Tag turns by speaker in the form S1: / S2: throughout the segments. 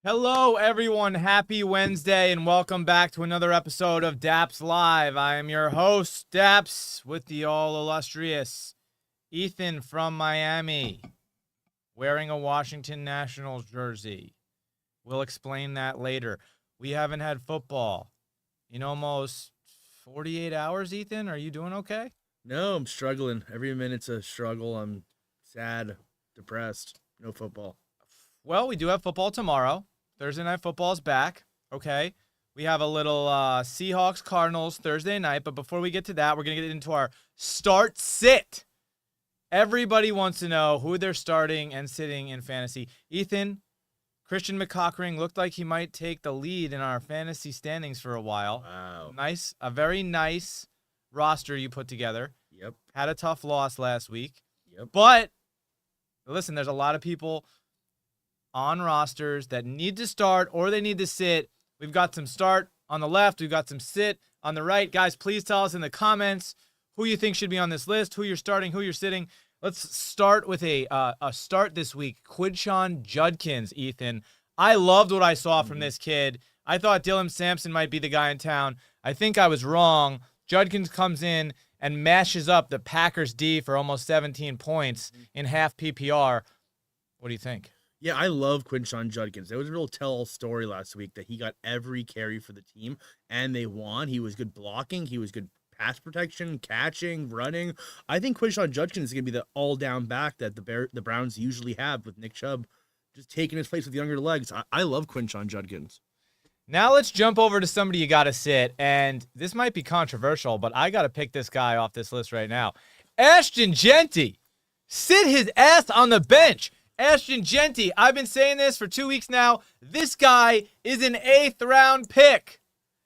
S1: Hello, everyone. Happy Wednesday, and welcome back to another episode of Dappz Live. I am your host, Dappz, with the all-illustrious Ethan from Miami, wearing a Washington Nationals jersey. We'll explain that later. We haven't had football in almost 48 hours, Ethan. Are you doing okay?
S2: No, I'm struggling. Every minute's a struggle. I'm sad, depressed. No football.
S1: Well, we do have football tomorrow. Thursday Night Football is back, okay? We have a little Seahawks-Cardinals Thursday night, but before we get to that, we're going to get into our start-sit. Everybody wants to know who they're starting and sitting in fantasy. Ethan, Christian McCockering looked like he might take the lead in our fantasy standings for a while.
S2: Wow.
S1: A very nice roster you put together.
S2: Yep.
S1: Had a tough loss last week.
S2: Yep.
S1: But, listen, there's a lot of people on rosters that need to start or they need to sit. We've got some start on the left. We've got some sit on the right. Guys, please tell us in the comments who you think should be on this list, who you're starting, who you're sitting. Let's start with a start this week. Quinshon Judkins, Ethan. I loved what I saw from this kid. I thought Dylan Sampson might be the guy in town. I think I was wrong. Judkins comes in and mashes up the Packers D for almost 17 points in half PPR. What do you think?
S2: Yeah, I love Quinshon Judkins. It was a real tell-all story last week that he got every carry for the team, and they won. He was good blocking. He was good pass protection, catching, running. I think Quinshon Judkins is going to be the all-down back that the Browns usually have with Nick Chubb just taking his place with younger legs. I love Quinshon Judkins.
S1: Now let's jump over to somebody you got to sit, and this might be controversial, but I got to pick this guy off this list right now. Ashton Jeanty. Sit his ass on the bench. Ashton Jeanty, I've been saying this for 2 weeks now. This guy is an 8th round pick.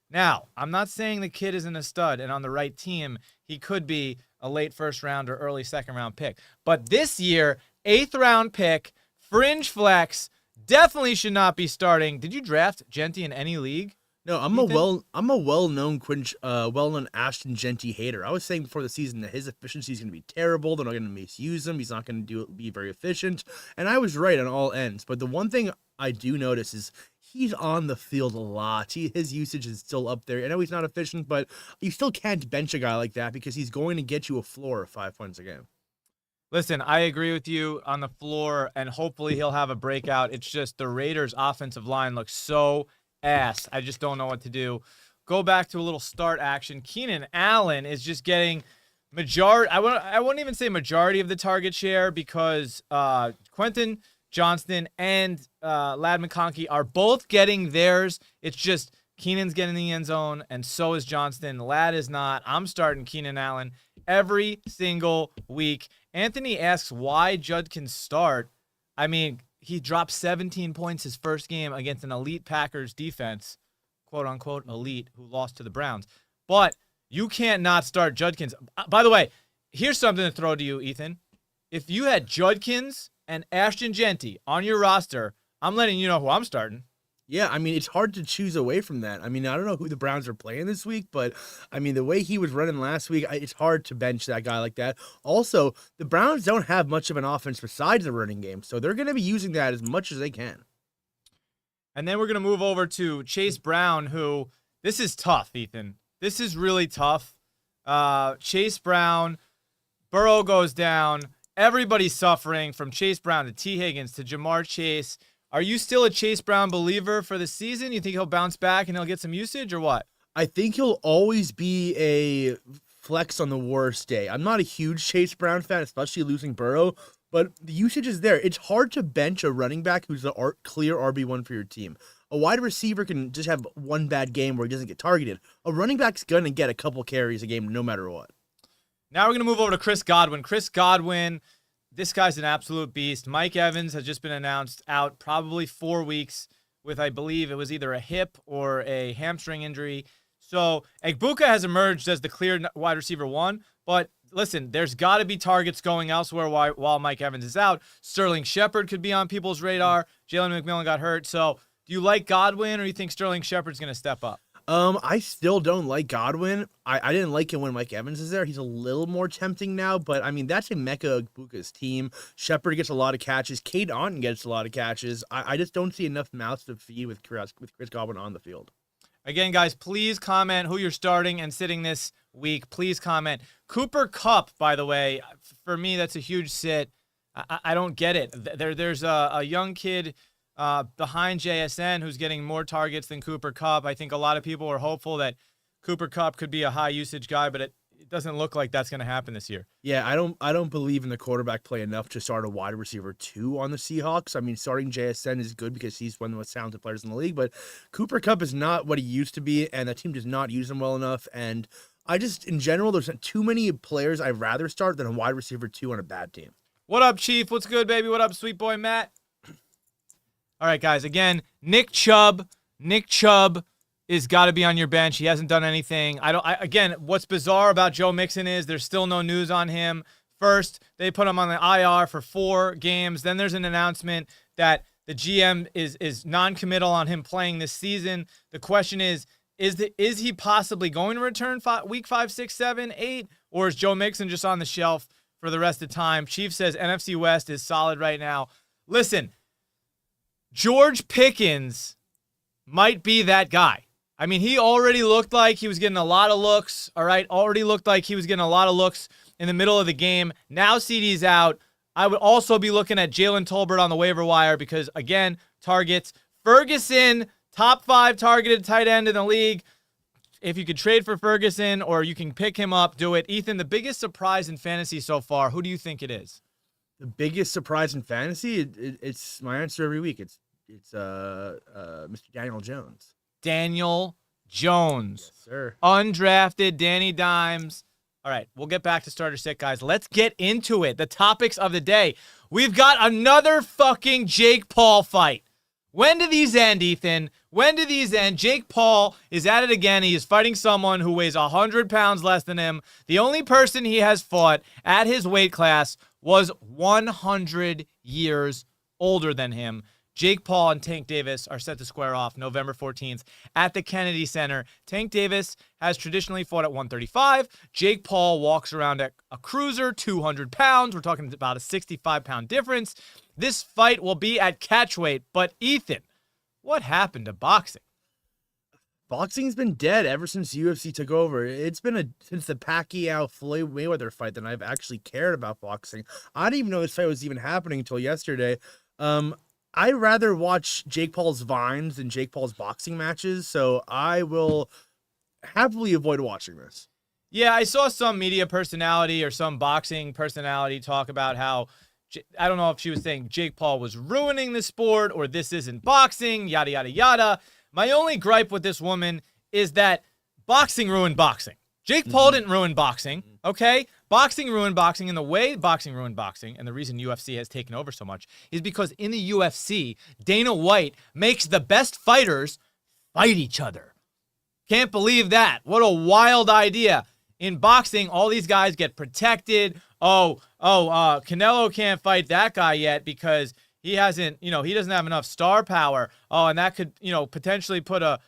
S1: Now, I'm not saying the kid isn't a stud, and on the right team, he could be a late first round or early second round pick. But this year, 8th round pick, fringe flex, definitely should not be starting. Did you draft Jeanty in any league?
S2: No, I'm a well-known Ashton Jeanty hater. I was saying before the season that his efficiency is going to be terrible. They're not going to misuse him. He's not going to be very efficient. And I was right on all ends. But the one thing I do notice is he's on the field a lot. His usage is still up there. I know he's not efficient, but you still can't bench a guy like that because he's going to get you a floor of 5 points a game.
S1: Listen, I agree with you on the floor, and hopefully he'll have a breakout. It's just the Raiders' offensive line looks so ass. I just don't know what to do. Go back to a little start action. Keenan Allen is just getting majority. I wouldn't even say majority of the target share because Quentin Johnston and Ladd McConkey are both getting theirs. It's just Keenan's getting the end zone, and so is Johnston. Ladd is not. I'm starting Keenan Allen every single week. Anthony asks why Judd can start. I mean, he dropped 17 points his first game against an elite Packers defense, quote-unquote elite, who lost to the Browns. But you can't not start Judkins. By the way, here's something to throw to you, Ethan. If you had Judkins and Ashton Jeanty on your roster, I'm letting you know who I'm starting.
S2: Yeah, I mean, it's hard to choose away from that. I mean, I don't know who the Browns are playing this week, but, I mean, the way he was running last week, it's hard to bench that guy like that. Also, the Browns don't have much of an offense besides the running game, so they're going to be using that as much as they can.
S1: And then we're going to move over to Chase Brown, who, this is tough, Ethan. This is really tough. Chase Brown, Burrow goes down. Everybody's suffering from Chase Brown to T. Higgins to Jamar Chase. Are you still a Chase Brown believer for the season? You think he'll bounce back and he'll get some usage or what?
S2: I think he'll always be a flex on the worst day. I'm not a huge Chase Brown fan, especially losing Burrow, but the usage is there. It's hard to bench a running back who's the clear RB1 for your team. A wide receiver can just have one bad game where he doesn't get targeted. A running back's going to get a couple carries a game no matter what.
S1: Now we're going to move over to Chris Godwin. Chris Godwin, this guy's an absolute beast. Mike Evans has just been announced out probably 4 weeks with, I believe, it was either a hip or a hamstring injury. So Egbuka has emerged as the clear wide receiver 1, but listen, there's got to be targets going elsewhere while Mike Evans is out. Sterling Shepard could be on people's radar. Jalen McMillan got hurt. So do you like Godwin or you think Sterling Shepard's going to step up?
S2: I still don't like Godwin. I didn't like him when Mike Evans is there. He's a little more tempting now, but I mean, that's a Mecca Buka's team. Shepard gets a lot of catches. Cade Otton gets a lot of catches. I just don't see enough mouths to feed with Chris Godwin on the field.
S1: Again, guys, please comment who you're starting and sitting this week. Please comment. Cooper Kupp, by the way, for me, that's a huge sit. I don't get it. There's a young kid behind JSN who's getting more targets than Cooper Kupp. I think a lot of people are hopeful that Cooper Kupp could be a high usage guy, but it doesn't look like that's going to happen this year.
S2: Yeah, I don't believe in the quarterback play enough to start a wide receiver 2 on the Seahawks. I mean, starting JSN is good because he's one of the most talented players in the league, but Cooper Kupp is not what he used to be, and the team does not use him well enough. And I just, in general, there's too many players I'd rather start than a wide receiver 2 on a bad team.
S1: What up, Chief? What's good, baby? What up, sweet boy Matt? All right, guys. Again, Nick Chubb is got to be on your bench. He hasn't done anything. Again, what's bizarre about Joe Mixon is there's still no news on him. First, they put him on the IR for 4 games. Then there's an announcement that the GM is non-committal on him playing this season. The question is he possibly going to return week 5, 6, 7, 8, or is Joe Mixon just on the shelf for the rest of the time? Chief says NFC West is solid right now. Listen, George Pickens might be that guy. I mean, he already looked like he was getting a lot of looks, all right? Already looked like he was getting a lot of looks in the middle of the game. Now CD's out. I would also be looking at Jalen Tolbert on the waiver wire because, again, targets. Ferguson, top 5 targeted tight end in the league. If you could trade for Ferguson or you can pick him up, do it. Ethan, the biggest surprise in fantasy so far, who do you think it is?
S2: The biggest surprise in fantasy? It's my answer every week. It's Mr. Daniel Jones.
S1: Daniel Jones.
S2: Yes, sir.
S1: Undrafted Danny Dimes. All right, we'll get back to starter sit, guys. Let's get into it. The topics of the day. We've got another fucking Jake Paul fight. When do these end, Ethan? When do these end? Jake Paul is at it again. He is fighting someone who weighs 100 pounds less than him. The only person he has fought at his weight class was 100 years older than him. Jake Paul and Tank Davis are set to square off November 14th at the Kennedy Center. Tank Davis has traditionally fought at 135. Jake Paul walks around at a cruiser, 200 pounds. We're talking about a 65-pound difference. This fight will be at catchweight. But Ethan, what happened to boxing?
S2: Boxing's been dead ever since UFC took over. It's been since the Pacquiao-Floyd Mayweather fight that I've actually cared about boxing. I didn't even know this fight was even happening until yesterday. I'd rather watch Jake Paul's vines than Jake Paul's boxing matches, so I will happily avoid watching this.
S1: Yeah, I saw some media personality or some boxing personality talk about how, I don't know if she was saying Jake Paul was ruining the sport or this isn't boxing, yada, yada, yada. My only gripe with this woman is that boxing ruined boxing. Jake Paul didn't ruin boxing, okay? Boxing ruined boxing, and the way boxing ruined boxing, and the reason UFC has taken over so much, is because in the UFC, Dana White makes the best fighters fight each other. Can't believe that. What a wild idea. In boxing, all these guys get protected. Canelo can't fight that guy yet because he hasn't, he doesn't have enough star power. Oh, and that could, potentially put a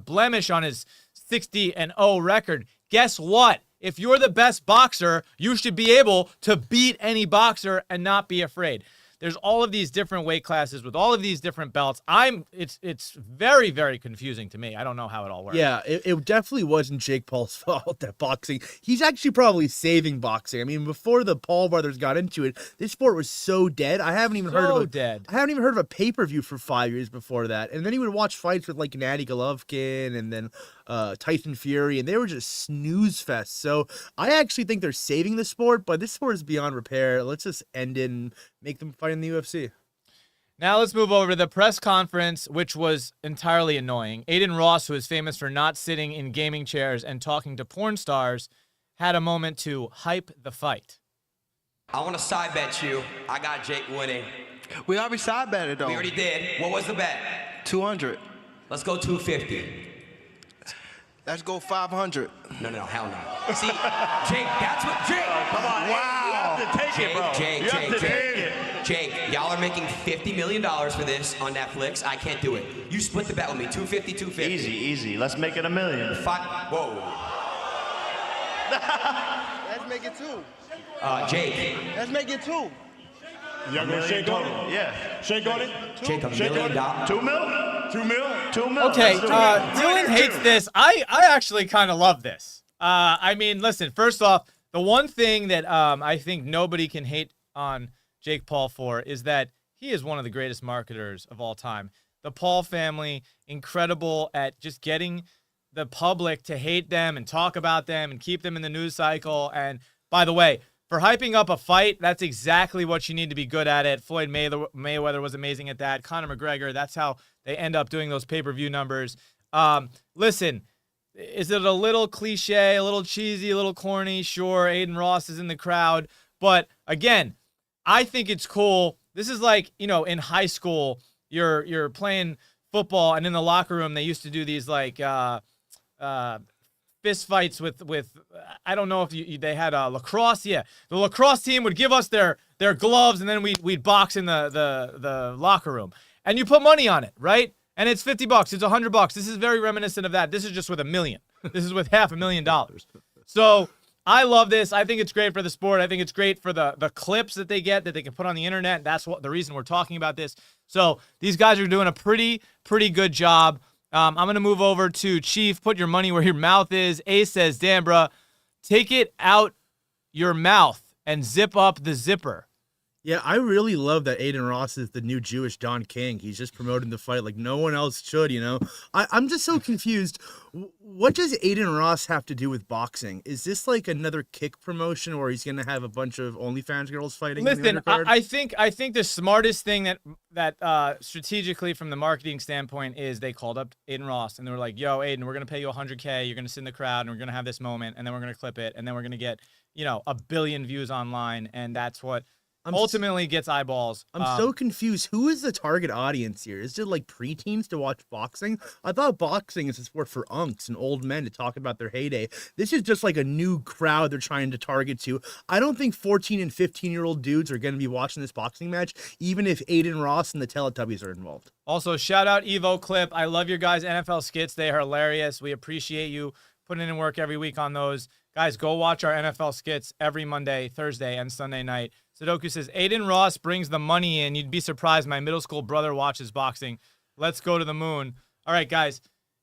S1: blemish on his 60-0 record. Guess what? If you're the best boxer, you should be able to beat any boxer and not be afraid. There's all of these different weight classes with all of these different belts. It's very, very confusing to me. I don't know how it all works.
S2: Yeah, it definitely wasn't Jake Paul's fault that boxing. He's actually probably saving boxing. I mean, before the Paul brothers got into it, this sport was so dead. I haven't even heard of a pay-per-view for 5 years before that. And then he would watch fights with like Gennady Golovkin and then Tyson Fury, and they were just snooze fest. So I actually think they're saving the sport, but this sport is beyond repair. Let's just end it and make them fight in the UFC.
S1: Now let's move over to the press conference, which was entirely annoying. Aiden Ross, who is famous for not sitting in gaming chairs and talking to porn stars, had a moment to hype the fight.
S3: I want to side bet you. I got Jake winning.
S4: We already side betted though.
S3: We already did. What was the bet?
S4: 200.
S3: Let's go 250.
S4: Let's go 500.
S3: No, hell no. See, Jake, that's what Jake.
S4: Come on,
S3: wow.
S4: you have to take it, bro.
S3: Jake, y'all are making $50 million for this on Netflix. I can't do it. You split the bet with me. 250, 250.
S5: Easy. Let's make it $1 million.
S3: Whoa.
S4: Let's make it 2.
S3: Jake.
S4: Let's make it 2.
S6: Y'all
S5: $1
S6: gonna
S5: million
S6: shake on
S5: total.
S6: it?
S5: Yeah.
S6: Shake on it?
S3: Jake, $1
S6: Shake
S3: million.
S6: on it?
S5: $2 million?
S6: 2 mil?
S5: 2 million.
S1: Okay,
S5: Let's do it.
S1: Dylan hates this. I actually kind of love this. I mean, listen, first off, the one thing that I think nobody can hate on Jake Paul for is that he is one of the greatest marketers of all time. The Paul family, incredible at just getting the public to hate them and talk about them and keep them in the news cycle. And by the way, for hyping up a fight, that's exactly what you need to be good at it. Floyd Mayweather was amazing at that. Conor McGregor, that's how they end up doing those pay-per-view numbers. Listen, is it a little cliche, a little cheesy, a little corny? Sure, Aiden Ross is in the crowd. But again, I think it's cool. This is like, in high school, you're playing football, and in the locker room, they used to do these like fist fights with I don't know if they had lacrosse. Yeah, the lacrosse team would give us their gloves, and then we'd box in the locker room, and you put money on it, right? And it's $50, it's $100. This is very reminiscent of that. This is just with $1 million. This is with $500,000. So I love this. I think it's great for the sport. I think it's great for the clips that they get that they can put on the internet. That's the reason we're talking about this. So these guys are doing a pretty good job. I'm going to move over to Chief. Put your money where your mouth is. Ace says, damn, bruh, take it out your mouth and zip up the zipper.
S2: Yeah, I really love that Aiden Ross is the new Jewish Don King. He's just promoting the fight like no one else should, I'm just so confused. What does Aiden Ross have to do with boxing? Is this like another kick promotion where he's going to have a bunch of OnlyFans girls fighting?
S1: Listen,
S2: in the undercard?
S1: I think the smartest thing that strategically from the marketing standpoint is they called up Aiden Ross and they were like, yo, Aiden, we're going to pay you $100K. You're going to sit in the crowd and we're going to have this moment and then we're going to clip it and then we're going to get, 1 billion views online. And that's what ultimately gets eyeballs.
S2: I'm so confused. Who is the target audience here? Is it like preteens to watch boxing? I thought boxing is a sport for unks and old men to talk about their heyday. This is just like a new crowd they're trying to target to. I don't think 14 and 15-year-old dudes are going to be watching this boxing match, even if Aiden Ross and the Teletubbies are involved.
S1: Also, shout out Evo Clip. I love your guys' NFL skits. They are hilarious. We appreciate you putting in work every week on those. Guys, go watch our NFL skits every Monday, Thursday, and Sunday night. Sudoku says, Aiden Ross brings the money in. You'd be surprised. My middle school brother watches boxing. Let's go to the moon. All right, guys.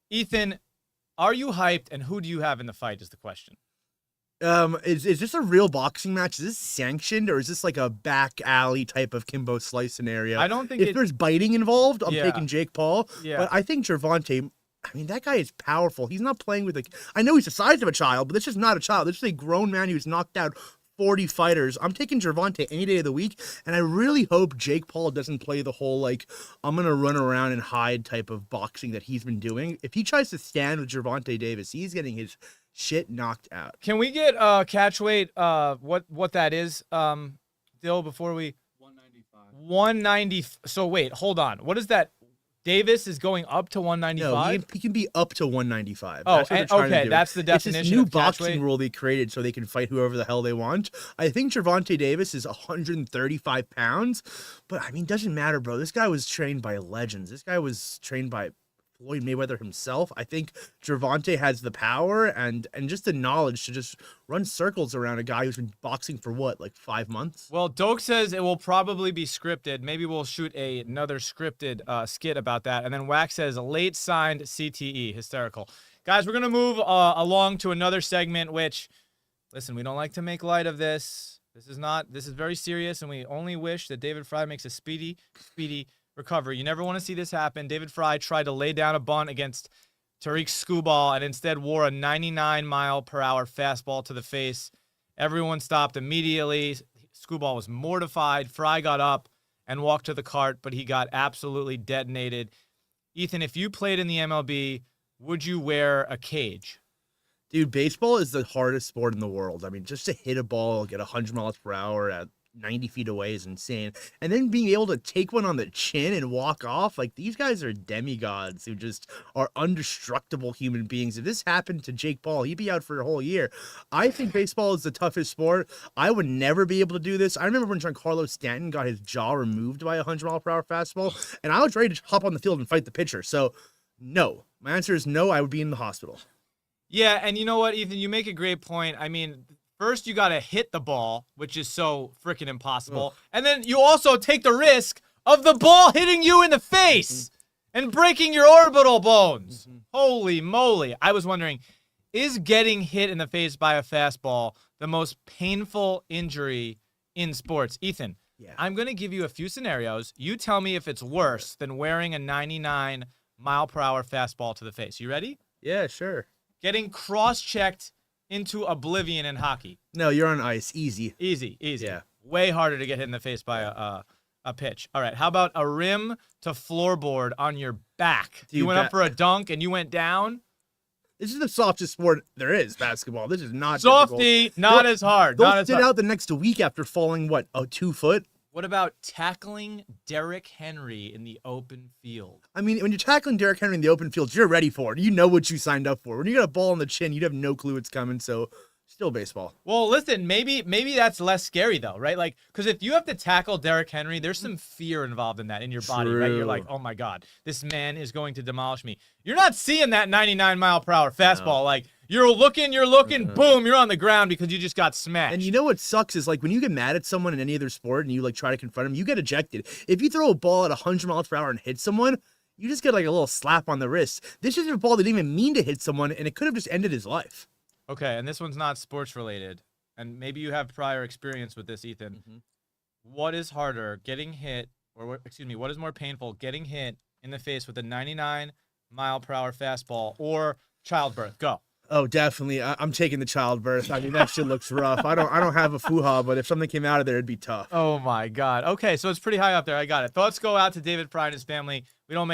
S1: Ethan, are you hyped, and who do you have in the fight is the question.
S2: Is this a real boxing match? Is this sanctioned, or is this like a back alley type of Kimbo Slice scenario?
S1: I don't think
S2: if there's biting involved, I'm
S1: Yeah.
S2: taking Jake Paul.
S1: Yeah.
S2: But I think Gervonta, that guy is powerful. He's not playing with I know he's the size of a child, but this is not a child. This is a grown man who's knocked out 40 fighters. I'm taking Gervonta any day of the week, and I really hope Jake Paul doesn't play the whole, I'm going to run around and hide type of boxing that he's been doing. If he tries to stand with Gervonta Davis, he's getting his shit knocked out.
S1: Can we get catch weight, what that is, Dill, before we... 195. 190. So, wait, hold on. What is that? Davis is going up to 195?
S2: No, he can be up to 195.
S1: Oh,
S2: That's what they're trying to do.
S1: That's the definition
S2: It's this new
S1: of catch
S2: boxing
S1: weight?
S2: rule they created so they can fight whoever the hell they want. I think Gervonta Davis is 135 pounds, but doesn't matter, bro. This guy was trained by legends. This guy was trained by Floyd Mayweather himself. I think Gervonta has the power and just the knowledge to just run circles around a guy who's been boxing for 5 months?
S1: Well, Doak says it will probably be scripted. Maybe we'll shoot another scripted skit about that. And then Wax says late signed CTE. Hysterical. Guys, we're going to move along to another segment, which, listen, we don't like to make light of this. This is very serious, and we only wish that David Fry makes a speedy recovery. You never want to see this happen. David Fry tried to lay down a bunt against Tarik Skubal and instead wore a 99-mile-per-hour fastball to the face. Everyone stopped immediately. Skubal was mortified. Fry got up and walked to the cart, but he got absolutely detonated. Ethan, if you played in the MLB, would you wear a cage?
S2: Dude, baseball is the hardest sport in the world. Just to hit a ball, get 100 miles per hour at 90 feet away is insane. And then being able to take one on the chin and walk off, like these guys are demigods who just are indestructible human beings. If this happened to Jake Paul, he'd be out for a whole year. I think baseball is the toughest sport. I would never be able to do this. I remember when Giancarlo Stanton got his jaw removed by a 100-mile-per-hour fastball, and I was ready to hop on the field and fight the pitcher. So, no. My answer is no, I would be in the hospital.
S1: Yeah, and you know what, Ethan? You make a great point. I mean, first you got to hit the ball, which is so freaking impossible. And then you also take the risk of the ball hitting you in the face and breaking your orbital bones. Holy moly. I was wondering, is getting hit in the face by a fastball the most painful injury in sports? Ethan, I'm going to give you a few scenarios. You tell me if it's worse than wearing a 99-mile-per-hour fastball to the face. You ready?
S2: Yeah, sure.
S1: Getting cross-checked into oblivion in hockey.
S2: No, you're on ice. Easy.
S1: Easy.
S2: Yeah.
S1: Way harder to get hit in the face by a pitch. All right, how about a rim to floorboard on your back?
S2: Dude,
S1: you went up for a dunk and you went down?
S2: This is the softest sport there is, basketball. This is not difficult.
S1: Softy, not as hard.
S2: They'll
S1: Not as
S2: sit
S1: hard.
S2: out the next week after falling, 2 foot?
S1: What about tackling Derrick Henry in the open field?
S2: I mean, when you're tackling Derrick Henry in the open field, you're ready for it. You know what you signed up for. When you got a ball on the chin, you'd have no clue it's coming, so still baseball.
S1: Well, listen, maybe that's less scary though, right? Like, because if you have to tackle Derrick Henry, there's some fear involved in that in your body, right? You're like, oh my God, this man is going to demolish me. You're not seeing that 99-mile-per-hour fastball. No. Like, you're looking, boom, you're on the ground because you just got smashed.
S2: And you know what sucks is, like, when you get mad at someone in any other sport and you, like, try to confront them, you get ejected. If you throw a ball at 100 miles per hour and hit someone, you just get, like, a little slap on the wrist. This is a ball that didn't even mean to hit someone, and it could have just ended his life.
S1: Okay, and this one's not sports related, and maybe you have prior experience with this, Ethan. What is harder, getting hit, what is more painful, getting hit in the face with a 99-mile-per-hour fastball or childbirth? Go.
S2: Oh, definitely. I'm taking the childbirth. I mean, that shit looks rough. I don't have a foo-ha, but if something came out of there, it'd be tough.
S1: Oh my God. Okay, so it's pretty high up there. I got it. Thoughts go out to David Fry and his family. We don't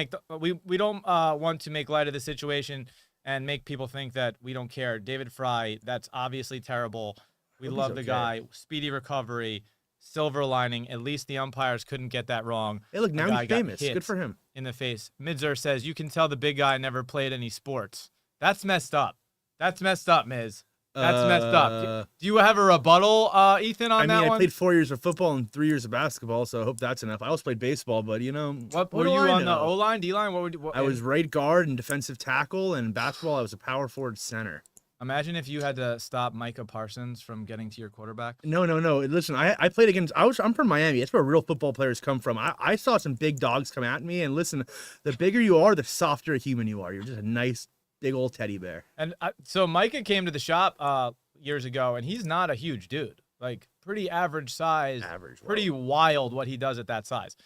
S1: want to make light of the situation and make people think that we don't care. David Fry, that's obviously terrible. We love the guy. Speedy recovery. Silver lining. At least the umpires couldn't get that wrong.
S2: Hey, look, now he's famous. Good for him.
S1: In the face. Midzer says, you can tell the big guy never played any sports. That's messed up. That's messed up, Miz. That's messed up. Do you have a rebuttal, Ethan, on that one?
S2: I played 4 years of football and 3 years of basketball, so I hope that's enough. I also played baseball, but,
S1: what were you on the O-line, D-line?
S2: I was right guard and defensive tackle, and basketball, I was a power forward center.
S1: Imagine if you had to stop Micah Parsons from getting to your quarterback.
S2: No. Listen, I played against. I'm from Miami. That's where real football players come from. I saw some big dogs come at me, and listen, the bigger you are, the softer a human you are. You're just a nice, big old teddy bear.
S1: And so Micah came to the shop years ago, and he's not a huge dude. Like, pretty average size. Pretty wild what he does at that size.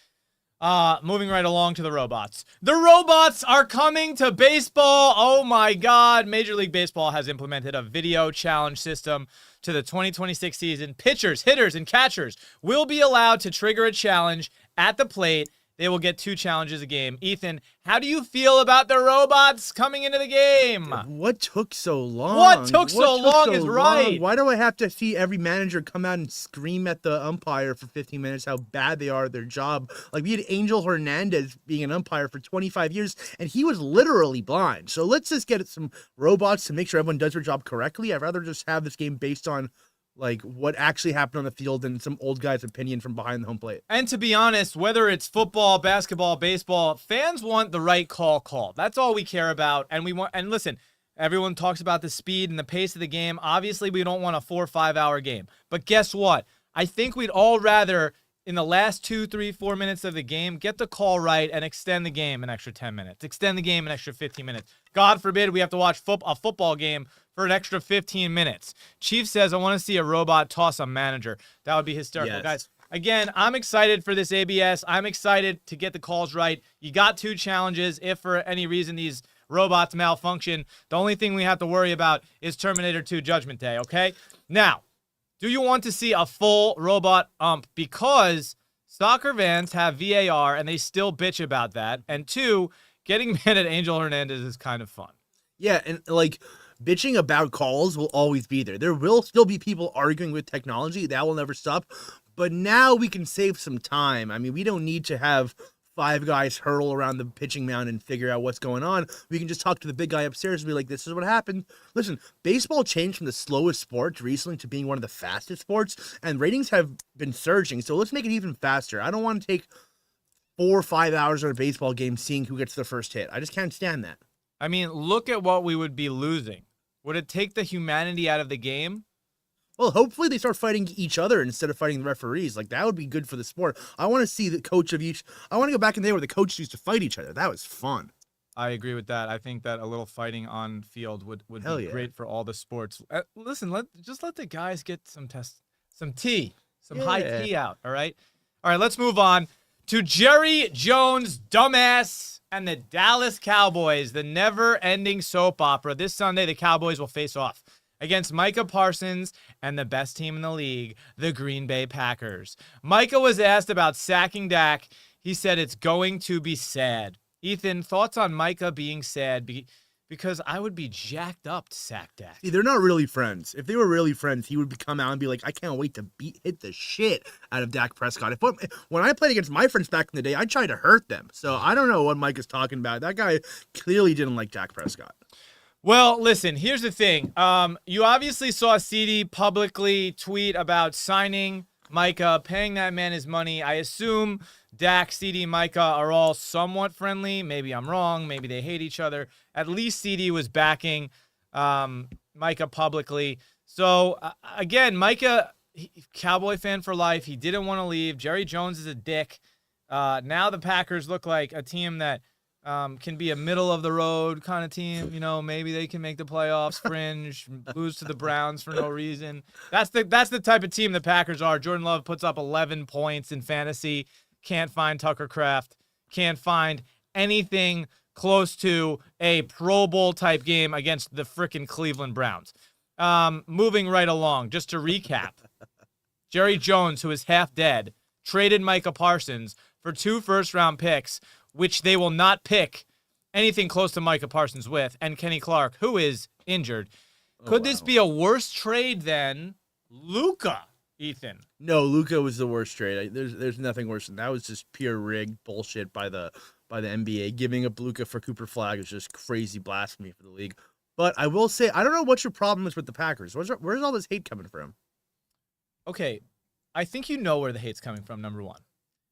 S1: Moving right along to the robots. The robots are coming to baseball. Oh my God. Major League Baseball has implemented a video challenge system to the 2026 season. Pitchers, hitters, and catchers will be allowed to trigger a challenge at the plate. They will get 2 challenges a game. Ethan, how do you feel about the robots coming into the game?
S2: What took so long?
S1: What took so long is right.
S2: Why do I have to see every manager come out and scream at the umpire for 15 minutes how bad they are at their job? Like, we had Angel Hernandez being an umpire for 25 years, and he was literally blind. So let's just get some robots to make sure everyone does their job correctly. I'd rather just have this game based on like what actually happened on the field and some old guy's opinion from behind the home plate.
S1: And to be honest, whether it's football, basketball, baseball, fans want the right call called. That's all we care about. And listen, everyone talks about the speed and the pace of the game. Obviously, we don't want a 4 or 5 hour game. But guess what? I think we'd all rather, in the last 2, 3, 4 minutes of the game, get the call right and extend the game an extra 10 minutes. Extend the game an extra 15 minutes. God forbid we have to watch a football game for an extra 15 minutes. Chief says, I want to see a robot toss a manager. That would be hysterical.
S2: Yes.
S1: Guys, again, I'm excited for this ABS. I'm excited to get the calls right. You got 2 challenges. If for any reason these robots malfunction, the only thing we have to worry about is Terminator 2 Judgment Day, okay? Now, do you want to see a full robot ump? Because soccer fans have VAR and they still bitch about that. And 2, getting mad at Angel Hernandez is kind of fun.
S2: Yeah, and like bitching about calls will always be there. There will still be people arguing with technology. That will never stop. but now we can save some time. I mean, we don't need to have 5 guys hurl around the pitching mound and figure out what's going on. We can just talk to the big guy upstairs and be like, this is what happened. Listen, baseball changed from the slowest sport recently to being one of the fastest sports, and ratings have been surging, so let's make it even faster. I don't want to take 4 or 5 hours on a baseball game seeing who gets the first hit. I just can't stand that.
S1: I mean, look at what we would be losing. Would it take the humanity out of the game?
S2: Well, hopefully they start fighting each other instead of fighting the referees. Like, that would be good for the sport. I want to see the coach of each. I want to go back in there where the coaches used to fight each other. That was fun.
S1: I agree with that. I think that a little fighting on field would be great for all the sports. Listen, let the guys get some tea, some high tea out. All right, let's move on to Jerry Jones' dumbass and the Dallas Cowboys, the never-ending soap opera. This Sunday, the Cowboys will face off against Micah Parsons and the best team in the league, the Green Bay Packers. Micah was asked about sacking Dak. He said it's going to be sad. Ethan, thoughts on Micah being sad? Because I would be jacked up to sack Dak.
S2: See, they're not really friends. If they were really friends, he would come out and be like, I can't wait to hit the shit out of Dak Prescott. When I played against my friends back in the day, I tried to hurt them. So I don't know what Micah's talking about. That guy clearly didn't like Dak Prescott.
S1: Well, listen, here's the thing. You obviously saw CD publicly tweet about signing Micah, paying that man his money. I assume Dak, CD, Micah are all somewhat friendly. Maybe I'm wrong. Maybe they hate each other. At least CD was backing Micah publicly. So, again, Micah, Cowboy fan for life. He didn't want to leave. Jerry Jones is a dick. Now the Packers look like a team that can be a middle-of-the-road kind of team. You know, maybe they can make the playoffs, fringe, lose to the Browns for no reason. That's the type of team the Packers are. Jordan Love puts up 11 points in fantasy. Can't find Tucker Kraft. Can't find anything close to a Pro Bowl-type game against the frickin' Cleveland Browns. Moving right along, just to recap. Jerry Jones, who is half dead, traded Micah Parsons for 2 first-round picks, which they will not pick anything close to Micah Parsons with, and Kenny Clark, who is injured. Could this be a worse trade than Luka, Ethan?
S2: No, Luka was the worst trade. There's nothing worse than that. Was just pure rigged bullshit by the NBA. Giving up Luka for Cooper Flagg is just crazy blasphemy for the league. But I will say, I don't know what your problem is with the Packers. Where's all this hate coming from?
S1: Okay, I think you know where the hate's coming from, number one.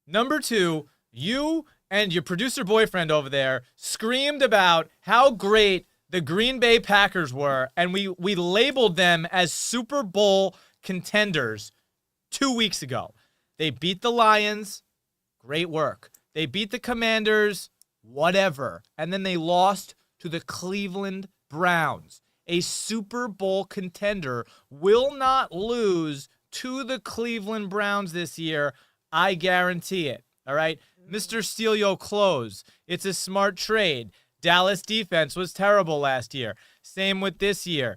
S1: Number two, you and your producer boyfriend over there screamed about how great the Green Bay Packers were, and we labeled them as Super Bowl contenders 2 weeks ago. They beat the Lions. Great work. They beat the Commanders. Whatever. And then they lost to the Cleveland Browns. A Super Bowl contender will not lose to the Cleveland Browns this year. I guarantee it. All right? Mr. Steal Your Clothes. It's a smart trade. Dallas defense was terrible last year. Same with this year.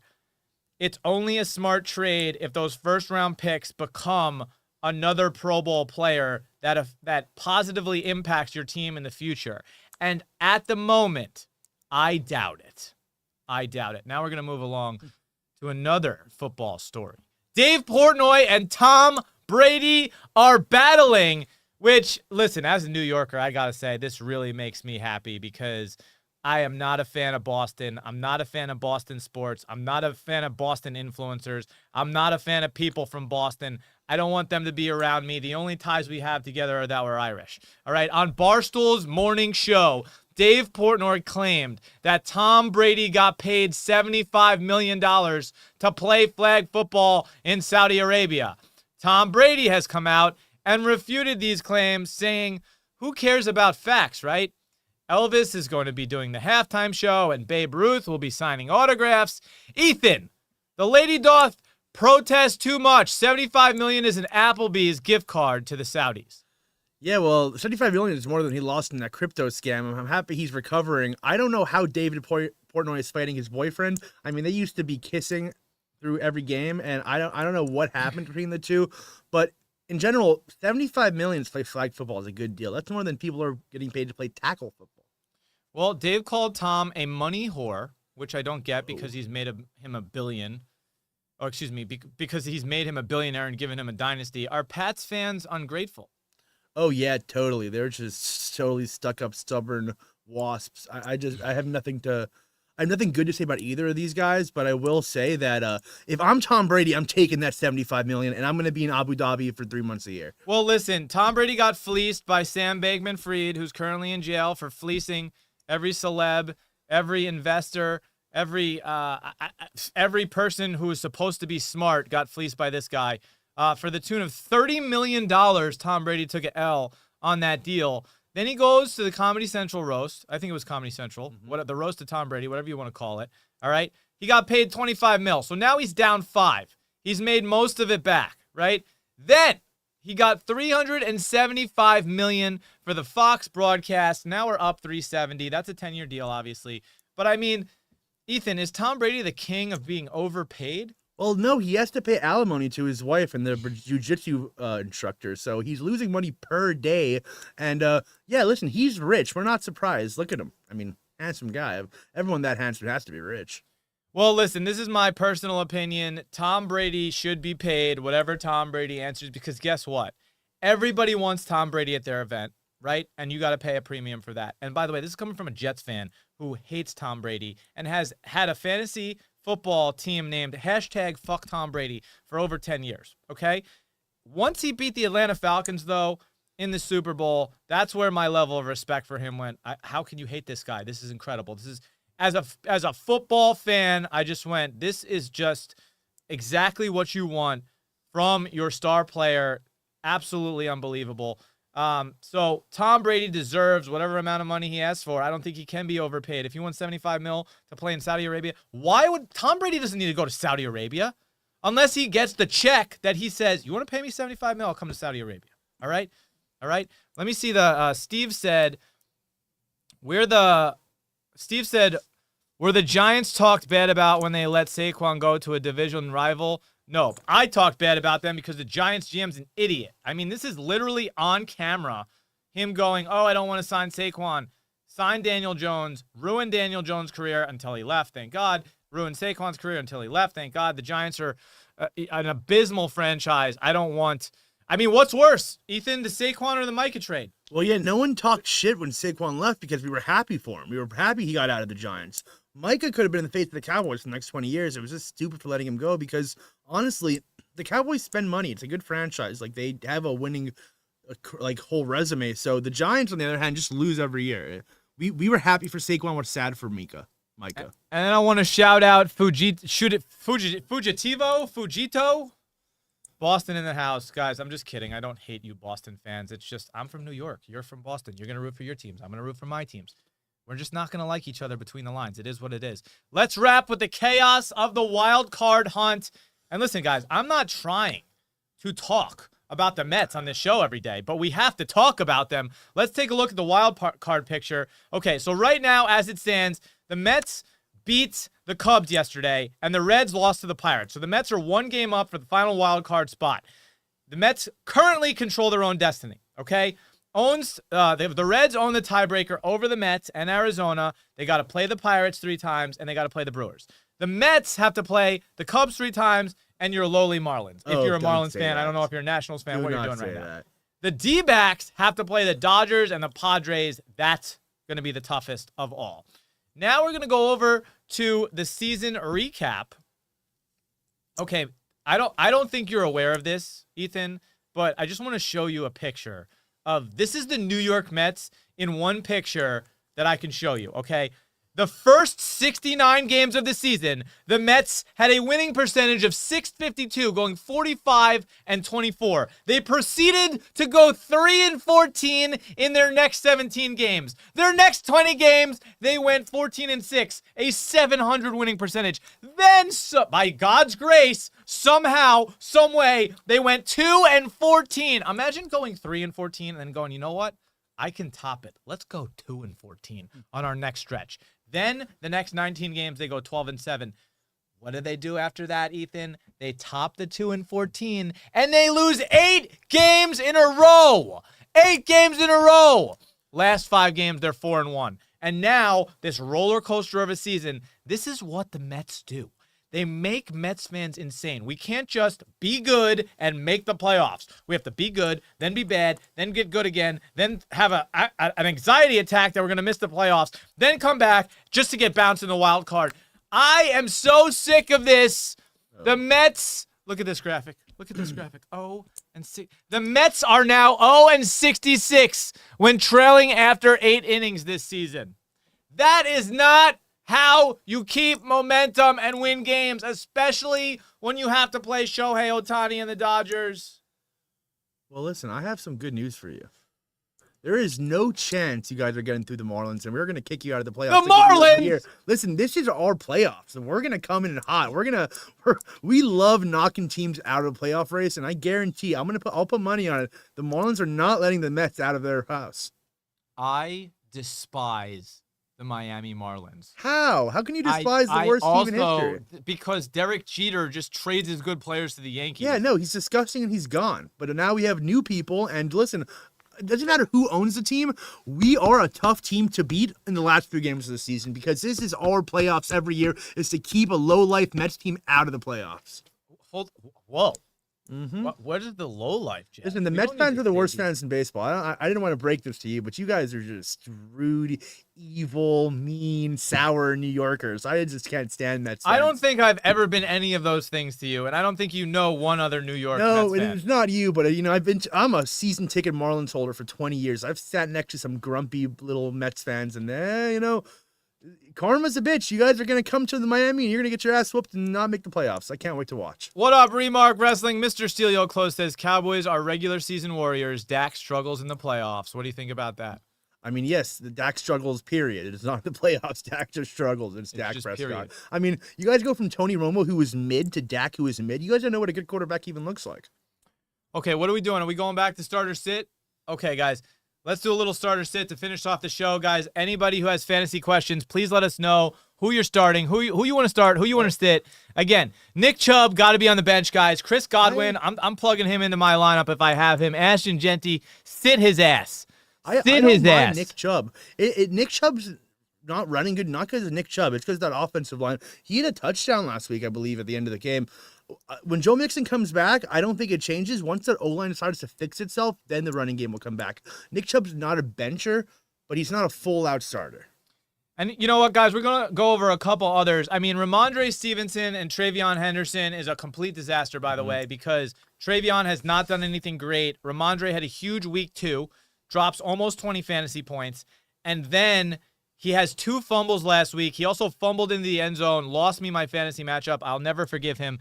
S1: It's only a smart trade if those first-round picks become another Pro Bowl player that positively impacts your team in the future. And at the moment, I doubt it. I doubt it. Now we're going to move along to another football story. Dave Portnoy and Tom Brady are battling, which, listen, as a New Yorker, I got to say, this really makes me happy because I am not a fan of Boston. I'm not a fan of Boston sports. I'm not a fan of Boston influencers. I'm not a fan of people from Boston. I don't want them to be around me. The only ties we have together are that we're Irish. All right, on Barstool's morning show, Dave Portnoy claimed that Tom Brady got paid $75 million to play flag football in Saudi Arabia. Tom Brady has come out and refuted these claims, saying, who cares about facts, right? Elvis is going to be doing the halftime show, and Babe Ruth will be signing autographs. Ethan, the lady doth protest too much. $75 million is an Applebee's gift card to the Saudis.
S2: Yeah, well, $75 million is more than he lost in that crypto scam. I'm happy he's recovering. I don't know how David Portnoy is fighting his boyfriend. I mean, they used to be kissing through every game, and I don't know what happened between the two, but in general, $75 million to play flag football is a good deal. That's more than people are getting paid to play tackle football.
S1: Well, Dave called Tom a money whore, which I don't get because he's made him $1 billion Oh, excuse me, because he's made him a billionaire and given him a dynasty. Are Pats fans ungrateful?
S2: Oh yeah, totally. They're just totally stuck up, stubborn wasps. I have nothing good to say about either of these guys, but I will say that if I'm Tom Brady, I'm taking that $75 million and I'm going to be in Abu Dhabi for 3 months a year.
S1: Well, listen, Tom Brady got fleeced by Sam Bankman-Fried, who's currently in jail for fleecing every celeb, every investor, every person who is supposed to be smart got fleeced by this guy. For the tune of $30 million, Tom Brady took an L on that deal. Then he goes to the Comedy Central roast. I think it was Comedy Central. The roast of Tom Brady, whatever you want to call it. All right. He got paid $25 million. So now he's down $5 million. He's made most of it back, right? Then he got $375 million for the Fox broadcast. Now we're up $370 million. That's a 10-year deal, obviously. But I mean, Ethan, is Tom Brady the king of being overpaid?
S2: Well, no, he has to pay alimony to his wife and the jiu-jitsu instructor, so he's losing money per day. And, yeah, listen, he's rich. We're not surprised. Look at him. I mean, handsome guy. Everyone that handsome has to be rich.
S1: Well, listen, this is my personal opinion. Tom Brady should be paid whatever Tom Brady answers because guess what? Everybody wants Tom Brady at their event, right? And you got to pay a premium for that. And by the way, this is coming from a Jets fan who hates Tom Brady and has had a fantasy football team named #FuckTomBrady for over 10 years, okay? Once he beat the Atlanta Falcons, though, in the Super Bowl, that's where my level of respect for him went. How can you hate this guy? This is incredible. This is, as a football fan, I just went, this is just exactly what you want from your star player. Absolutely unbelievable. So Tom Brady deserves whatever amount of money he asks for. I don't think he can be overpaid. If he wants $75 million to play in Saudi Arabia, why would Tom Brady doesn't need to go to Saudi Arabia unless he gets the check that he says, you want to pay me $75 million? I'll come to Saudi Arabia. All right. Let me see Steve said, were the Giants talked bad about when they let Saquon go to a division rival? No, I talked bad about them because the Giants GM's an idiot. I mean, this is literally on camera. Him going, oh, I don't want to sign Saquon. Sign Daniel Jones. Ruin Daniel Jones' career until he left, thank God. Ruin Saquon's career until he left, thank God. The Giants are an abysmal franchise. What's worse, Ethan, the Saquon or the Micah trade?
S2: Well, yeah, no one talked shit when Saquon left because we were happy for him. We were happy he got out of the Giants. Micah could have been in the face of the Cowboys for the next 20 years. It was just stupid for letting him go because, honestly, the Cowboys spend money. It's a good franchise. Like, they have a winning, whole resume. So the Giants, on the other hand, just lose every year. We were happy for Saquon. We're sad for Micah.
S1: And then I want to shout out Fujito? Boston in the house. Guys, I'm just kidding. I don't hate you Boston fans. It's just I'm from New York. You're from Boston. You're going to root for your teams. I'm going to root for my teams. We're just not going to like each other between the lines. It is what it is. Let's wrap with the chaos of the wild card hunt. And listen, guys, I'm not trying to talk about the Mets on this show every day, but we have to talk about them. Let's take a look at the wild card picture. Okay, so right now, as it stands, the Mets beat the Cubs yesterday, and the Reds lost to the Pirates. So the Mets are one game up for the final wild card spot. The Mets currently control their own destiny, okay? The Reds own the tiebreaker over the Mets and Arizona. They got to play the Pirates 3 times, and they got to play the Brewers. The Mets have to play the Cubs 3 times, and your lowly Marlins. If you're a Marlins fan, I don't know if you're a Nationals fan, what you're doing right now. The D-backs have to play the Dodgers and the Padres. That's going to be the toughest of all. Now we're going to go over to the season recap. Okay, I don't think you're aware of this, Ethan, but I just want to show you a picture of this is the New York Mets in one picture that I can show you, okay? The first 69 games of the season, the Mets had a winning percentage of .652, going 45-24. They proceeded to go 3-14 in their next 17 games. Their next 20 games, they went 14-6, a .700 winning percentage. Then, by God's grace, somehow, some way, they went 2-14. Imagine going 3-14 and then going, you know what? I can top it. Let's go 2-14 on our next stretch. Then the next 19 games, they go 12-7. What do they do after that, Ethan? They top the 2-14, and they lose 8 games in a row. 8 games in a row. Last 5 games, they're 4-1. And now, this roller coaster of a season, this is what the Mets do. They make Mets fans insane. We can't just be good and make the playoffs. We have to be good, then be bad, then get good again, then have an anxiety attack that we're going to miss the playoffs, then come back just to get bounced in the wild card. I am so sick of this. The Mets, look at this graphic. Look at this graphic. 0-6. The Mets are now 0-66 when trailing after 8 innings this season. That is not how you keep momentum and win games, especially when you have to play Shohei Ohtani and the Dodgers.
S2: Well, listen, I have some good news for you. There is no chance you guys are getting through the Marlins, and we're going to kick you out of the playoffs.
S1: The Marlins!
S2: Listen, this is our playoffs, and we're going to come in hot. We love knocking teams out of the playoff race, and I guarantee I'll put money on it. The Marlins are not letting the Mets out of their house.
S1: I despise the Miami Marlins.
S2: How? How can you despise the worst team in history?
S1: Because Derek Jeter just trades his good players to the Yankees.
S2: Yeah, no, he's disgusting and he's gone. But now we have new people, and listen, it doesn't matter who owns the team. We are a tough team to beat in the last 3 games of the season because this is our playoffs every year, is to keep a low-life Mets team out of the playoffs.
S1: Whoa. Mm-hmm. What is the low life, Jeff?
S2: Listen, the Mets fans are the worst fans in baseball. I didn't want to break this to you, but you guys are just rude, evil, mean, sour New Yorkers. I just can't stand Mets fans.
S1: I don't think I've ever been any of those things to you, and I don't think you know one other New York Mets fan.
S2: No, it's not you, but I'm a season ticket Marlins holder for 20 years. I've sat next to some grumpy little Mets fans, and karma's a bitch. You guys are going to come to the Miami and you're going to get your ass whooped and not make the playoffs. I can't wait to watch.
S1: What up, Remark Wrestling? Mr. Steelio Close says, Cowboys are regular season warriors. Dak struggles in the playoffs. What do you think about that?
S2: I mean, yes, the Dak struggles, period. It's not the playoffs. Dak just struggles. It's Dak Prescott. Period. I mean, you guys go from Tony Romo, who was mid, to Dak, who is mid. You guys don't know what a good quarterback even looks like.
S1: Okay, what are we doing? Are we going back to starter sit? Okay, guys. Let's do a little starter sit to finish off the show, guys. Anybody who has fantasy questions, please let us know who you're starting, who you want to start, who you want to sit. Again, Nick Chubb got to be on the bench, guys. Chris Godwin, I'm plugging him into my lineup if I have him. Ashton Genty, sit his ass.
S2: I don't mind Nick Chubb. Nick Chubb's not running good, not because of Nick Chubb. It's because of that offensive line. He had a touchdown last week, I believe, at the end of the game. When Joe Mixon comes back, I don't think it changes. Once that O-line decides to fix itself, then the running game will come back. Nick Chubb's not a bencher, but he's not a full-out starter.
S1: And you know what, guys? We're going to go over a couple others. I mean, Ramondre Stevenson and Travion Henderson is a complete disaster, by the way, because Travion has not done anything great. Ramondre had a huge week 2, drops almost 20 fantasy points, and then he has 2 fumbles last week. He also fumbled into the end zone, lost me my fantasy matchup. I'll never forgive him.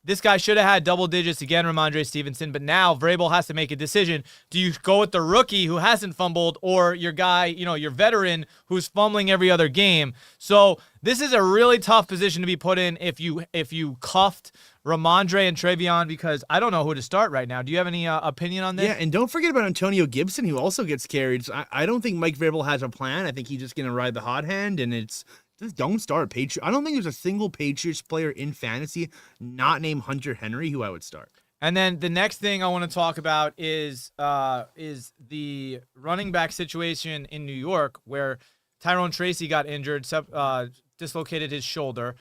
S1: This guy should have had double digits again, Ramondre Stevenson, but now Vrabel has to make a decision. Do you go with the rookie who hasn't fumbled or your guy, your veteran who's fumbling every other game? So this is a really tough position to be put in if you cuffed Ramondre and Travion, because I don't know who to start right now. Do you have any opinion on this?
S2: Yeah, and don't forget about Antonio Gibson, who also gets carried. I don't think Mike Vrabel has a plan. I think he's just going to ride the hot hand, and it's just don't start Patriots. I don't think there's a single Patriots player in fantasy not named Hunter Henry who I would start.
S1: And then the next thing I want to talk about is the running back situation in New York, where Tyrone Tracy got injured, dislocated his shoulder.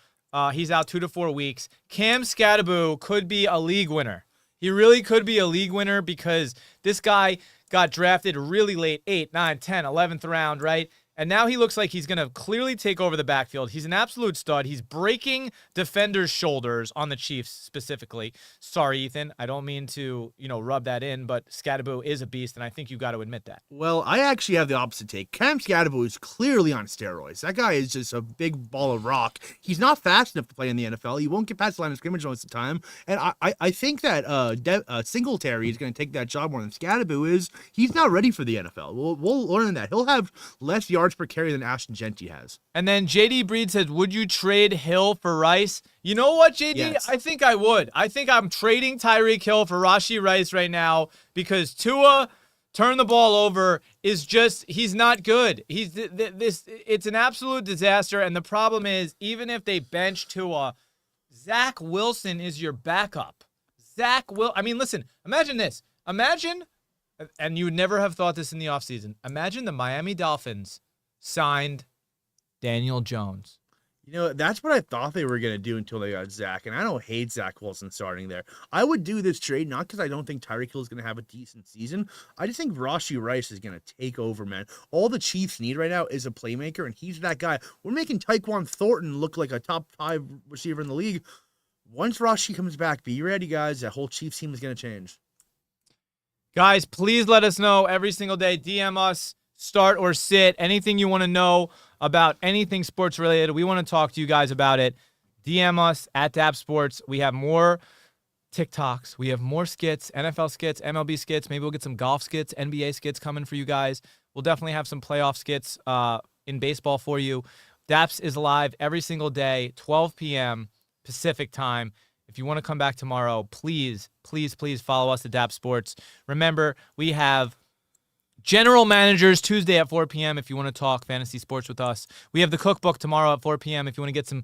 S1: He's out 2 to 4 weeks. Cam Scatterbo could be a league winner. He really could be a league winner because this guy got drafted really late, 8, 9, 10, 11th round, right? And now he looks like he's going to clearly take over the backfield. He's an absolute stud. He's breaking defenders' shoulders on the Chiefs specifically. Sorry, Ethan. I don't mean to, rub that in, but Scatterbo is a beast, and I think you got to admit that.
S2: Well, I actually have the opposite take. Cam Scatterbo is clearly on steroids. That guy is just a big ball of rock. He's not fast enough to play in the NFL. He won't get past the line of scrimmage most of the time. And I think that Singletary is going to take that job more than Scatterbo is. He's not ready for the NFL. We'll learn that. He'll have less yards per carry than Ashton Genty has.
S1: And then JD Breed says, would you trade Hill for Rice? You know what, JD?
S2: Yes.
S1: I think I would. I think I'm trading Tyreek Hill for Rashee Rice right now because Tua turn the ball over is just, he's not good. It's an absolute disaster. And the problem is, even if they bench Tua, Zach Wilson is your backup. Listen, imagine this. Imagine, and you would never have thought this in the offseason, imagine the Miami Dolphins signed Daniel Jones.
S2: You know, that's what I thought they were going to do until they got Zach, and I don't hate Zach Wilson starting there. I would do this trade not because I don't think Tyreek Hill is going to have a decent season. I just think Rashee Rice is going to take over, man. All the Chiefs need right now is a playmaker, and he's that guy. We're making Tyquan Thornton look like a top 5 receiver in the league. Once Rashee comes back, be ready, guys. That whole Chiefs team is going to change.
S1: Guys, please let us know every single day. DM us, start or sit, anything you want to know about anything sports related. We want to talk to you guys about it. DM us at Dappz Sports. We have more TikToks. We have more skits, NFL skits, MLB skits. Maybe we'll get some golf skits, NBA skits coming for you guys. We'll definitely have some playoff skits in baseball for you. Dappz is live every single day, 12 p.m. Pacific time. If you want to come back tomorrow, please, please, please follow us at Dappz Sports. Remember, we have General Managers Tuesday at 4 p.m. if you want to talk fantasy sports with us. We have the cookbook tomorrow at 4 p.m. if you want to get some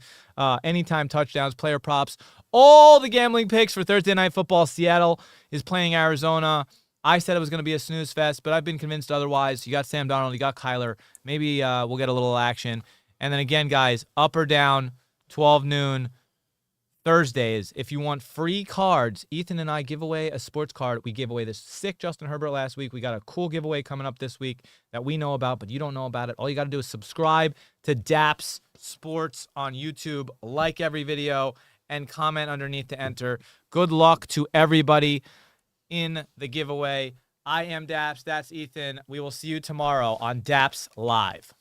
S1: anytime touchdowns, player props. All the gambling picks for Thursday Night Football. Seattle is playing Arizona. I said it was going to be a snooze fest, but I've been convinced otherwise. You got Sam Darnold, you got Kyler. Maybe we'll get a little action. And then again, guys, up or down, 12 noon. Thursdays, if you want free cards, Ethan and I give away a sports card. We gave away this sick Justin Herbert last week. We got a cool giveaway coming up this week that we know about, but you don't know about it. All you got to do is subscribe to Dappz Sports on YouTube, like every video, and comment underneath to enter. Good luck to everybody in the giveaway. I am Dappz. That's Ethan. We will see you tomorrow on Dappz Live.